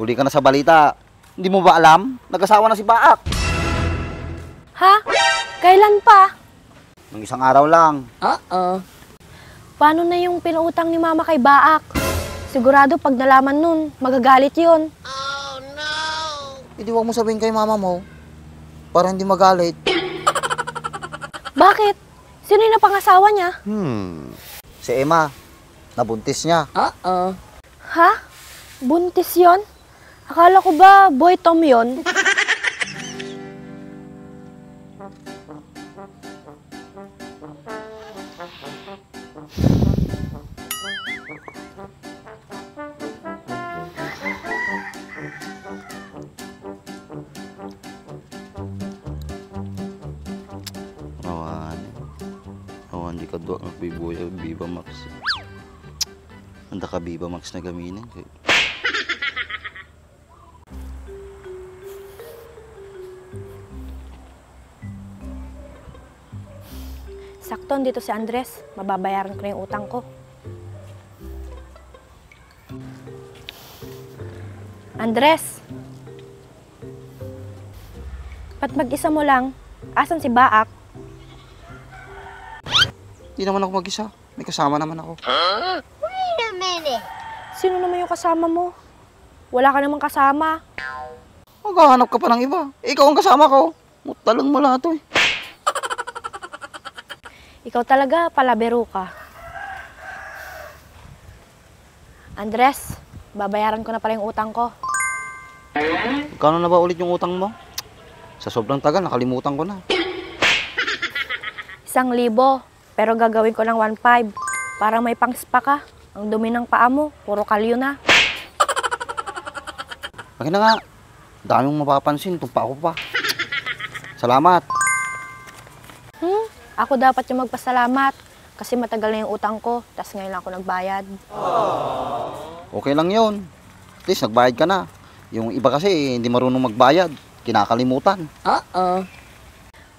Huli ka na sa balita. Hindi mo ba alam? Nag-asawa na si Baak. Ha? Kailan pa? Nung isang araw lang. Paano na yung pinuutang ni Mama kay Baak? Sigurado pag nalaman nun, magagalit yun. Hindi wag mo sabihin kay mama mo. Para hindi magalit. Bakit? Sino yung napangasawa niya? Si Emma. Nabuntis niya. Ha? Buntis yon? Akala ko ba boy Tom yon? Awan, di ka doon magbibuya, Viva Max. Handa ka Viva Max na gaminin. Sakto, dito si Andres. Mababayaran ko na yung utang ko. Andres! Ba't mag-isa mo lang? Asan si Baak? Di naman ako mag-isa. May kasama naman ako. Wait a minute. Sino naman yung kasama mo? Wala ka namang kasama. Maghahanap ka pa ng iba. Ikaw ang kasama ko. Talon mo lahat to eh. Ikaw talaga, palabero ka. Andres, babayaran ko na pala yung utang ko. Kano na ba ulit yung utang mo? Sa sobrang tagal, nakalimutan ko na. 1,000, pero gagawin ko lang 1,500 para may pang-spa ka. Ang dumi ng paa mo, puro kalyo na. Akin na nga. Dami mong mapapansin, tumpa ako pa. Salamat. Ako dapat yung magpasalamat kasi matagal na yung utang ko, tas ngayon lang ako nagbayad. Okay lang yun. At least nagbayad ka na. Yung iba kasi hindi marunong magbayad. Kinakalimutan.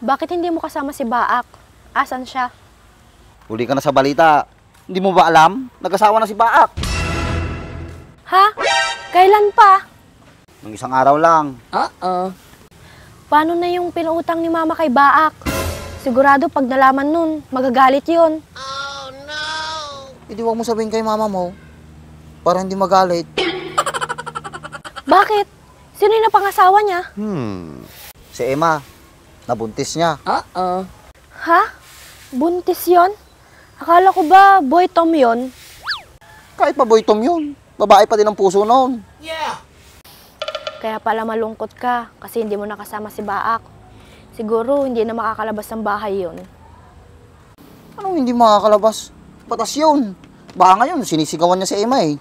Bakit hindi mo kasama si Baak? Asan siya? Huli ka na sa balita. Hindi mo ba alam? Nag-asawa na si Baak. Ha? Kailan pa? Nung isang araw lang. Paano na yung pinuutang ni Mama kay Baak? Sigurado pag nalaman nun, magagalit yun. Hindi wag mo sabihin kay mama mo. Para hindi magalit. Bakit? Sino yung napangasawa niya? Si Emma. Nabuntis niya. Ha? Buntis yon? Akala ko ba boy Tom yon? Kahit pa boy Tom yun. Babae pa din ang puso noon. Kaya pala malungkot ka kasi hindi mo nakasama si Baak. Siguro hindi na makakalabas ng bahay yun. Anong hindi makakalabas? Batas yun. Baka ngayon, sinisigawan niya si Emma eh.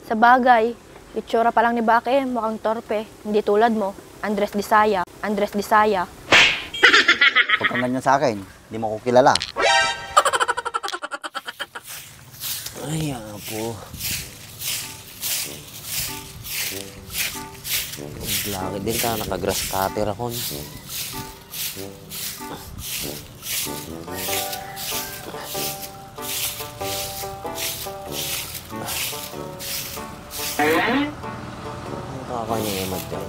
Sa bagay, itsura pa lang ni Baak mukhang torpe. Hindi tulad mo, Andres Disaya. Huwag kang ganyan sa akin. Hindi mo ko kilala. Ay, apo. Lagi din ka, nakagrass cutter ako. Ang kakanyemad dyan.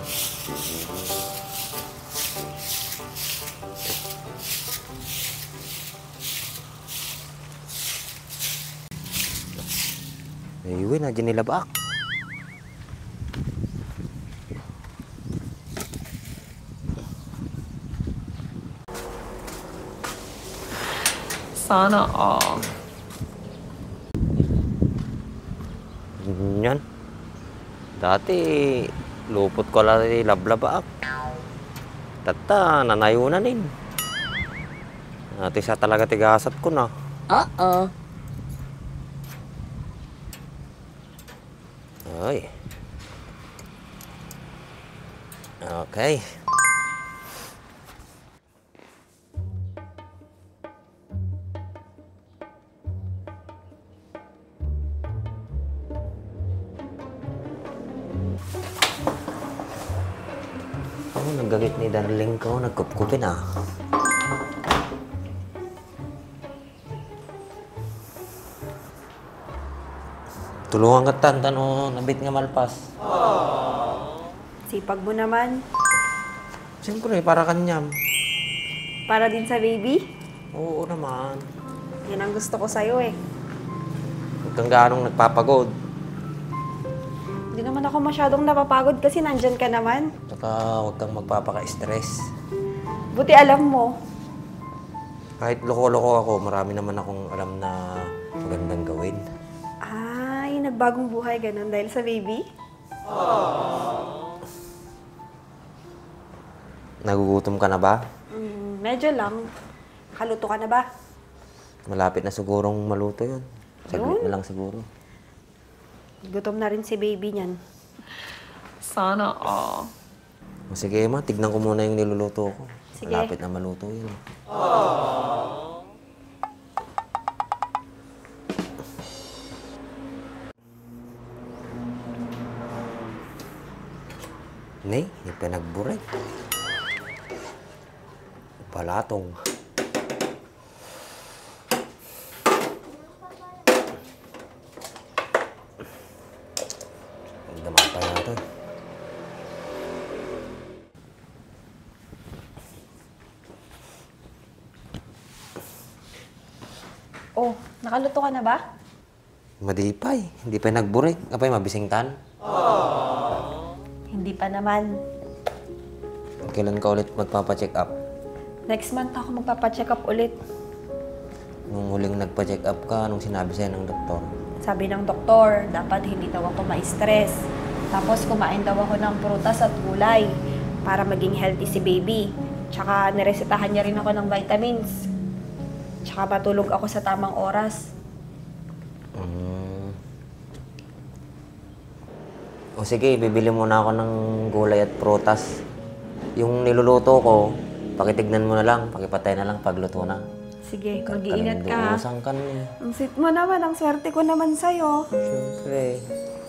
Ayun, nadyan nila Baak. Sana all. Yan. Dati, lupot ko lang lablaba. Tata, nanayunan din. Dati siya talaga tigasat ko na. Ay. Okay. Naggalit ni darling ko, nagkupkupin ah. Tulungan ka tantan o nabit nga malpas. Sipag mo naman. Siyempre, para kanyam. Para din sa baby. Oo naman. Yan ang gusto ko sa'yo eh. Huwag kang ganong nagpapagod. Hindi naman ako masyadong napapagod kasi nandyan ka naman. Saka huwag kang magpapaka-stress. Buti alam mo. Kahit loko-loko ako, marami naman akong alam na magandang gawin. Ay, nagbagong buhay ganun dahil sa baby? Nagugutom ka na ba? Medyo lang. Kaluto ka na ba? Malapit na sigurong maluto yun. Saglit Yun? na lang siguro. Gutom na rin si baby niyan. Sana all. O sige, Emma, tignan ko muna yung niluluto ko. Sige. Malapit na maluto yun. Nay, yung pinagburay. Palatong. Daman pa natin. Oh, nakaluto ka na ba? Madipay. Hindi pa nagburay. Apay, mabisingtan. Hindi pa naman. Kailan ka ulit magpapacheck up? Next month ako magpapacheck up ulit. Nung huling nagpa-check up ka, anong sinabi sa'yo ng doktor? Sabi ng doktor, dapat hindi daw ako ma-stress. Tapos kumain daw ako ng prutas at gulay para maging healthy si baby. Tsaka niresetahan niya rin ako ng vitamins. Tsaka matulog ako sa tamang oras. O sige, bibili muna ako ng gulay at prutas. Yung niluluto ko, pakitignan mo na lang, pakipatay na lang pagluto na. Sige, mag-iingat ka. Kalinduusang ka na eh. Ang sweet mo naman, ang swerte ko naman sa'yo. Siyempre,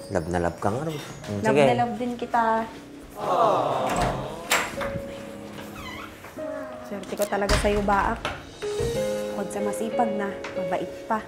love na love ka nga rin. Love Sige. na love din kita. Swerte ko talaga sa'yo, Baak. Huwag sa masipag na, mabait pa.